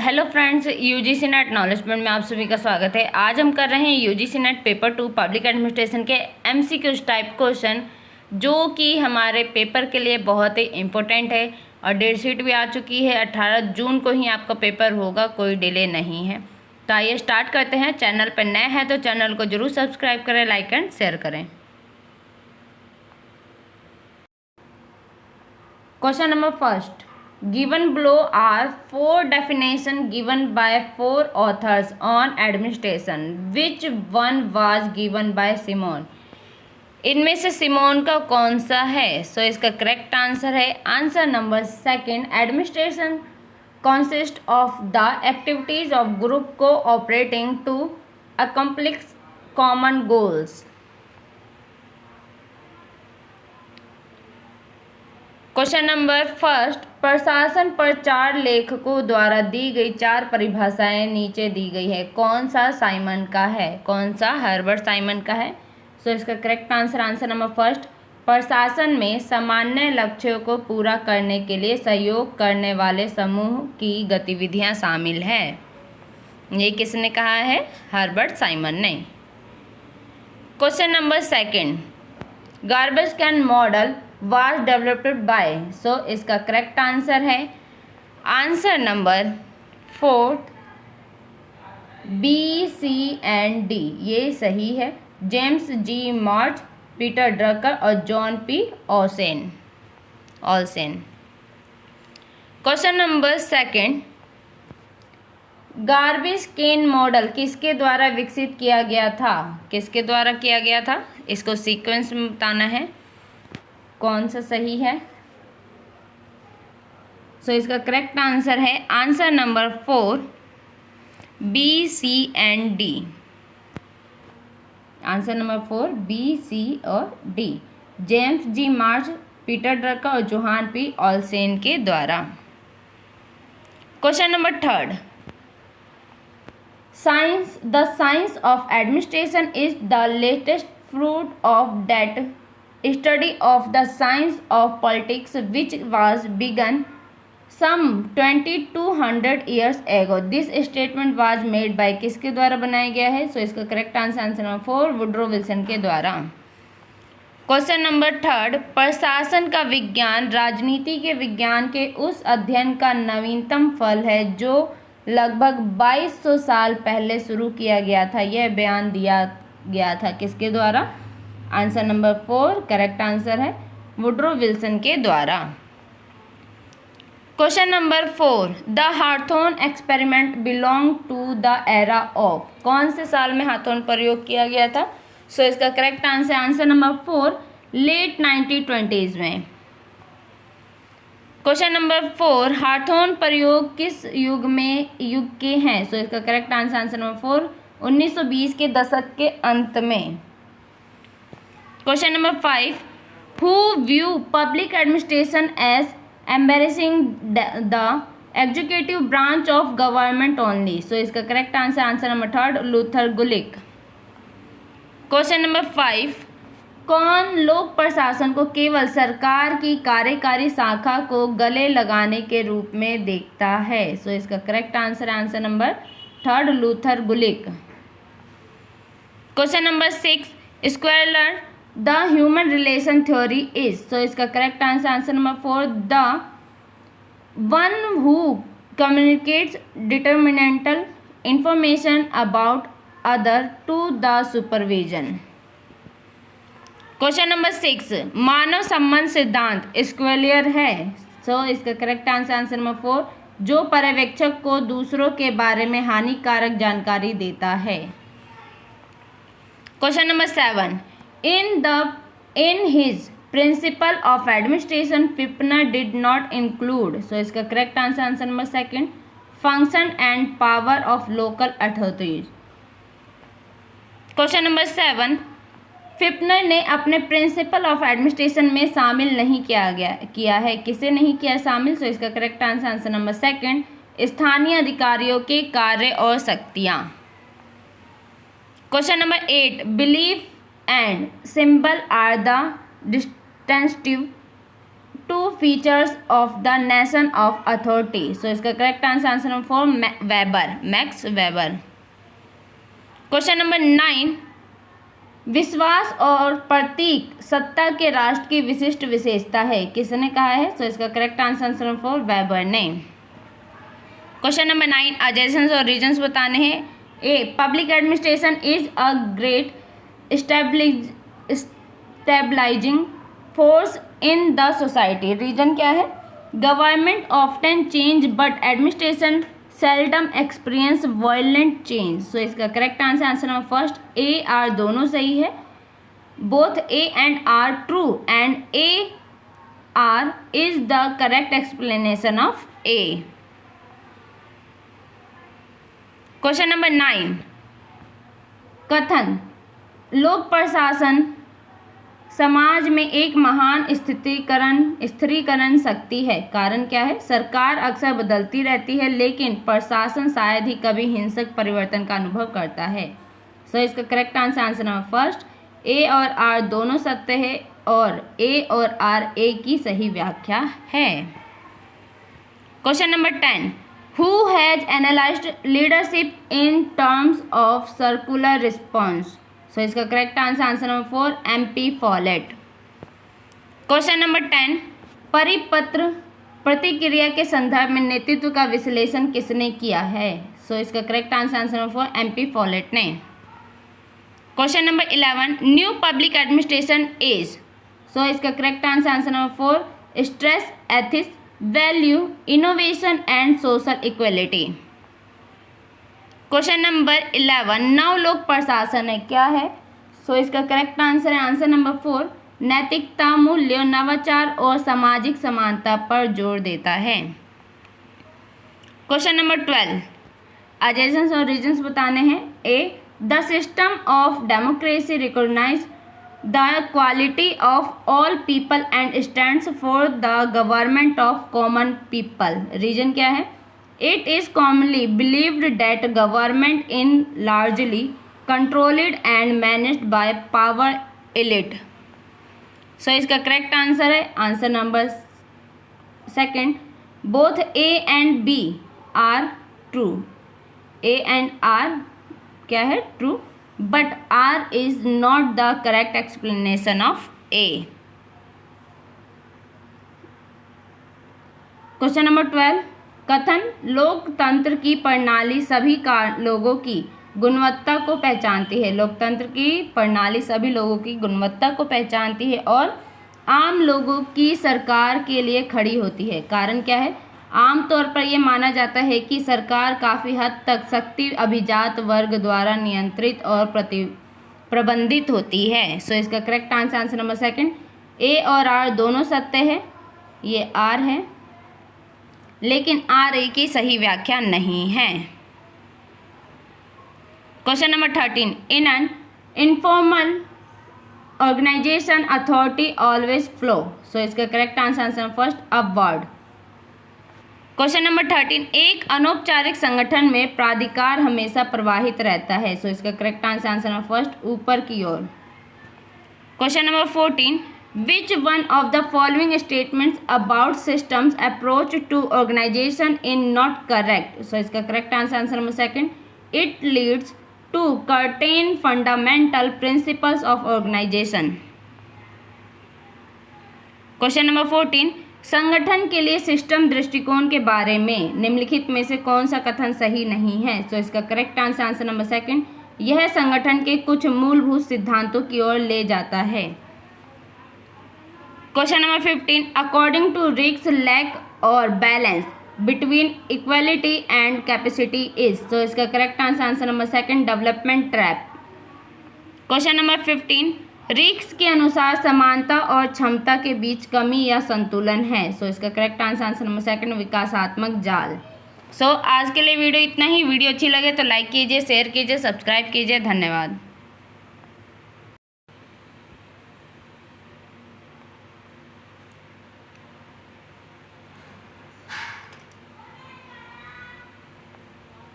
Hello friends, UGC net knowledge point में आप सभी का स्वागत है। आज हम कर रहे हैं UGC net paper 2 public administration के एमसीक्यूज टाइप क्वेश्चन, जो कि हमारे पेपर के लिए बहुत ही इम्पोर्टेंट है और डेट शीट भी आ चुकी है। 18 जून को ही आपका पेपर होगा, कोई डिले नहीं है। तो आइए स्टार्ट करते हैं। चैनल पर नए हैं तो चैनल को जरूर सब्सक्राइब करें, लाइक एंड शेयर करें। Question number first, given below are 4 definition given by 4 authors on administration. Which one was given by Simon? इनमें से सिमोन का कौन सा है? इसका करेक्ट आंसर है answer number second, administration consist of the activities of group cooperating to accomplish common goals. Question number first, प्रशासन पर 4 लेखकों द्वारा दी गई 4 परिभाषाएं नीचे दी गई है। कौन सा साइमन का है? कौन सा हर्बर्ट साइमन का है? इसका करेक्ट आंसर नंबर फर्स्ट, प्रशासन में सामान्य लक्ष्यों को पूरा करने के लिए सहयोग करने वाले समूह की गतिविधियां शामिल है। ये किसने कहा है? हर्बर्ट साइमन ने। Question number second, garbage can model was developed by, इसका करेक्ट आंसर है answer number 4 B, C and D, ये सही है। James G March, Peter Drucker और John P Olsen. Question number second, garbage can model किसके द्वारा विकसित किया गया था? किसके द्वारा किया गया था? इसको सीक्वेंस में बताना है, कौन सा सही है। इसका करेक्ट आंसर है answer number 4 B, C and D. Answer number 4 B, C और D, James G March, Peter Drucker और जोहान पी ऑलसेन के द्वारा। Question number third, the science of administration is the latest fruit of that study of the science of politics which was begun some 2200 years ago. This statement was made by किसके द्वारा बनाया गया है? इसका correct answer number 4 Woodrow Wilson के द्वारा। Question number third, प्रशासन का विज्ञान राजनीति के विज्ञान के उस अध्ययन का नवीनतम फल है जो लगभग 2200 साल पहले शुरू किया गया था। यह बयान दिया गया था किसके द्वारा? आंसर नंबर 4 करेक्ट आंसर है वुड्रो विल्सन के द्वारा। Question number 4, the Hawthorne experiment belong to the era of, कौन से साल में हाथोन प्रयोग किया गया था? इसका correct answer number 4 late 1920s में। क्वेश्चन नंबर 4, हाथोन प्रयोग किस युग के हैं? इसका करेक्ट आंसर नंबर 4 1920 के दशक के अंत में। Question number 5, who view public administration as embracing the executive branch of government only? इसका correct answer number 3 Luther Gulick. Question number 5, कौन लोक प्रशासन को केवल सरकार की कार्यकारी शाखा को गले लगाने के रूप में देखता है? इसका correct answer number 3 Luther Gulick. Question number 6, squealer the human relation theory is, इसका correct answer number 4 the one who communicates detrimental information about other to the supervision. Question number 6, मानव संबंध सिद्धांत स्क्वेलियर है। इसका करेक्ट आंसर नंबर 4 जो पर्यवेक्षक को दूसरों के बारे में हानिकारक जानकारी देता है। Question number 7, in his principle of administration Fipner did not include, इसका correct answer number 2 function and power of local authorities। Question number 7, फिपनर ने अपने प्रिंसिपल ऑफ एडमिनिस्ट्रेशन में शामिल नहीं किया है। किसे नहीं किया शामिल? इसका करेक्ट आंसर नंबर 2 स्थानीय अधिकारियों के कार्य और शक्तियाँ। Question number 8, belief and symbol are the distinctive two features of the nation of authority. So इसका correct answer number 4 Weber, Max Weber. Question number 9, विश्वास और प्रतीक सत्ता के राष्ट्र की विशिष्ट विशेषता है, किसने कहा है? सो इसका करेक्ट आंसर नंबर 4 वेबर ने। क्वेश्चन नंबर 9, एडजेसेंस और रीजन्स बताने हैं। A, public administration is a great stabilising force in the society. Reason क्या है? Government often change but administration seldom experience violent change. So इसका correct answer number first A R दोनों सही है। Both A and R true and A R is the correct explanation of A. Question number 9, कथन लोक प्रशासन समाज में एक महान स्थिरीकरण शक्ति है, कारण क्या है? सरकार अक्सर बदलती रहती है लेकिन प्रशासन शायद ही कभी हिंसक परिवर्तन का अनुभव करता है। सो इसका करेक्ट आंसर नंबर फर्स्ट ए और आर दोनों सत्य है और ए और आर ए की सही व्याख्या है। Question number 10, who has analysed leadership in terms of circular response. So इसका correct answer number 4 MP Follett. Question number 10, परिपत्र प्रतिक्रिया के संदर्भ में नेतृत्व का विश्लेषण किसने किया है? सो इसका correct answer number 4 MP Follett ने। Question number 11, new public administration is. So इसका correct answer number 4 stress ethics value innovation and social equality. Question number 11, नव लोक प्रशासन है, क्या है? सो इसका करेक्ट आंसर है आंसर नंबर 4 नैतिकता, मूल्य, नवाचार और सामाजिक समानता पर जोर देता है। क्वेश्चन नंबर 12, एडजेसेंस और रीजन्स बताने हैं। A, the system of democracy recognise the quality of all people and stands for the government of common people. Reason क्या है? It is commonly believed that government is largely controlled and managed by power elite. So इसका correct answer है answer number 2 both A and B are true. A and R क्या है? True, but R is not the correct explanation of A. Question number 12, कथन लोकतंत्र की प्रणाली सभी लोगों की गुणवत्ता को पहचानती है। लोकतंत्र की प्रणाली सभी लोगों की गुणवत्ता को पहचानती है और आम लोगों की सरकार के लिए खड़ी होती है, कारण क्या है? आमतौर पर यह माना जाता है कि सरकार काफ़ी हद तक शक्ति अभिजात वर्ग द्वारा नियंत्रित और प्रबंधित होती है। सो इसका करेक्ट आंसर नंबर 2 ए और आर दोनों सत्य है, ये आर है लेकिन आर ए की सही व्याख्या नहीं है। Question number 13, in an informal organisation authority always flow. So इसका correct answer first upward. Question number 13, एक अनौपचारिक संगठन में प्राधिकार हमेशा प्रवाहित रहता है। सो इसका करेक्ट आंसर फर्स्ट ऊपर की ओर। Question number 14, which one of the following statements about systems approach to organization is not correct? So इसका correct answer number 2 it leads to certain fundamental principles of organization. Question number 14, संगठन के लिए system दृष्टिकोण के बारे में निम्नलिखित में से कौन सा कथन सही नहीं है? सो इसका करेक्ट आंसर नंबर 2 यह संगठन के कुछ मूलभूत सिद्धांतों की ओर ले जाता है। क्वेश्चन नंबर 15, अकॉर्डिंग टू रिक्स लैक और balance between equality and capacity is. तो इसका correct answer number 2 development trap. Question number 15, रिक्स के अनुसार समानता और क्षमता के बीच कमी या संतुलन है। सो इसका करेक्ट आंसर नंबर 2 विकासात्मक जाल। सो आज के लिए वीडियो इतना ही। वीडियो अच्छी लगे तो लाइक कीजिए, शेयर कीजिए, सब्सक्राइब कीजिए। धन्यवाद।